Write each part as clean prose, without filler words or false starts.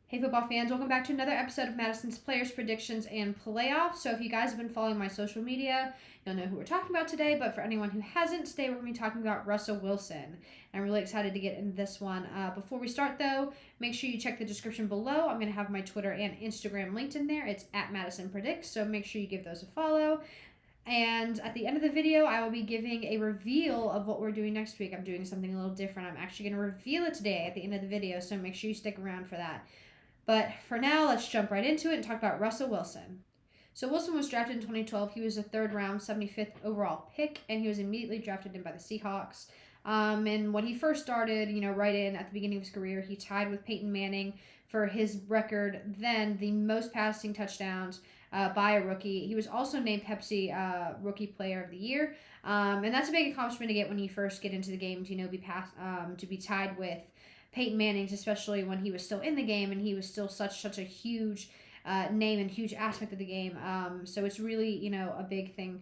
Hey football fans, welcome back to another episode of Madison's Players, Predictions, and Playoffs. So if you guys have been following my social media, you'll know who we're talking about today, but for anyone who hasn't, today we're going to be talking about Russell Wilson. And I'm really excited to get into this one. Before we start though, make sure you check the description below. I'm going to have my Twitter and Instagram linked in there. It's at Madison Predicts, so make sure you give those a follow. And at the end of the video, I will be giving a reveal of what we're doing next week. I'm doing something a little different. I'm actually going to reveal it today at the end of the video, so make sure you stick around for that. But for now, let's jump right into it and talk about Russell Wilson. So Wilson was drafted in 2012. He was a third round, 75th overall pick, and he was immediately drafted in by the Seahawks. And when he first started, right in at the beginning of his career, he tied with Peyton Manning for his record, then the most passing touchdowns by a rookie. He was also named Pepsi Rookie Player of the Year. And that's a big accomplishment to get when you first get into the game to be tied with Peyton Manning's, especially when he was still in the game and he was still such a huge name and huge aspect of the game. So it's really, a big thing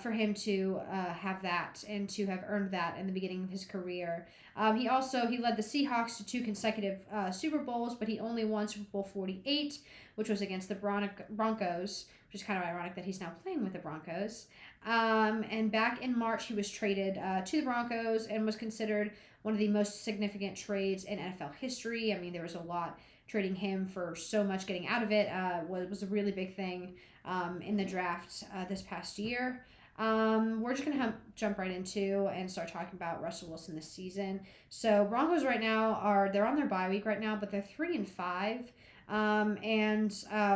for him to have that and to have earned that in the beginning of his career. He led the Seahawks to 2 consecutive Super Bowls, but he only won Super Bowl 48, which was against the Broncos, which is kind of ironic that he's now playing with the Broncos. And back in March, he was traded to the Broncos and was considered one of the most significant trades in NFL history. I mean, there was a lot. Trading him for so much, getting out of it was a really big thing in the draft this past year. We're just going to jump right into and start talking about Russell Wilson this season. So Broncos right now they're on their bye week right now, but they're 3-5.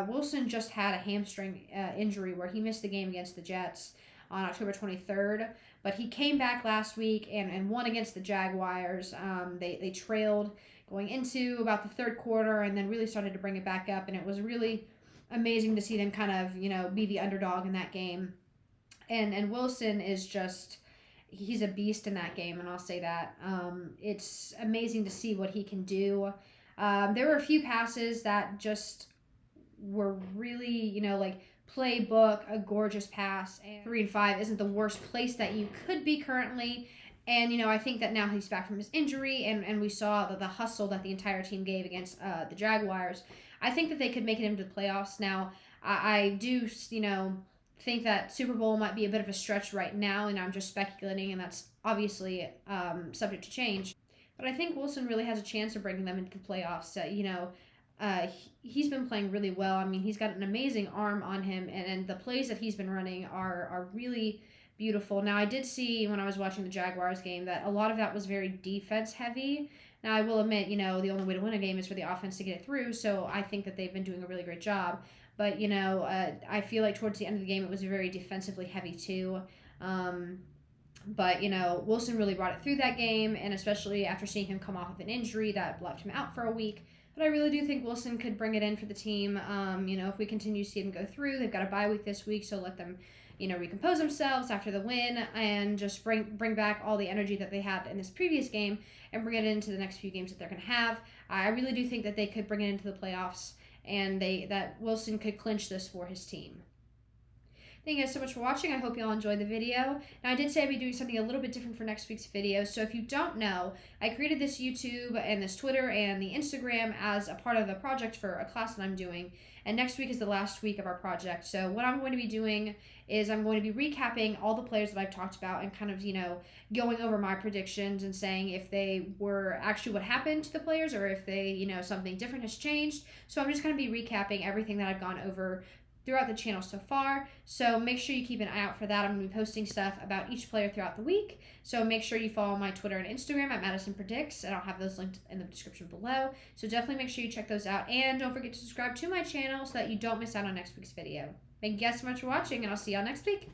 Wilson just had a hamstring injury where he missed the game against the Jets on October 23rd, but he came back last week and won against the Jaguars. They trailed going into about the third quarter and then really started to bring it back up, and it was really amazing to see them kind of, be the underdog in that game. And Wilson is he's a beast in that game, and I'll say that. It's amazing to see what he can do. There were a few passes that just were really, like playbook, a gorgeous pass. And 3-5 isn't the worst place that you could be currently. And, I think that now he's back from his injury, and we saw the hustle that the entire team gave against the Jaguars. I think that they could make it into the playoffs. Now, I do, think that Super Bowl might be a bit of a stretch right now, and I'm just speculating, and that's obviously subject to change. But I think Wilson really has a chance of bringing them into the playoffs. He's been playing really well. I mean, he's got an amazing arm on him, and the plays that he's been running are really beautiful. Now, I did see when I was watching the Jaguars game that a lot of that was very defense heavy. Now, I will admit, the only way to win a game is for the offense to get it through, so I think that they've been doing a really great job. But, I feel like towards the end of the game, it was very defensively heavy too. But, Wilson really brought it through that game, and especially after seeing him come off of an injury that left him out for a week. But I really do think Wilson could bring it in for the team. If we continue to see him go through, they've got a bye week this week, so let them, recompose themselves after the win and just bring back all the energy that they had in this previous game and bring it into the next few games that they're going to have. I really do think that they could bring it into the playoffs, and that Wilson could clinch this for his team. Thank you guys so much for watching. I hope you all enjoyed the video. Now, I did say I'd be doing something a little bit different for next week's video. So if you don't know, I created this YouTube and this Twitter and the Instagram as a part of a project for a class that I'm doing. And next week is the last week of our project. So what I'm going to be doing is I'm going to be recapping all the players that I've talked about and kind of, going over my predictions and saying if they were actually what happened to the players or if they, something different has changed. So I'm just going to be recapping everything that I've gone over throughout the channel so far. So make sure you keep an eye out for that. I'm going to be posting stuff about each player throughout the week. So make sure you follow my Twitter and Instagram at Madison Predicts, and I'll have those linked in the description below. So definitely make sure you check those out. And don't forget to subscribe to my channel so that you don't miss out on next week's video. Thank you guys so much for watching, and I'll see y'all next week.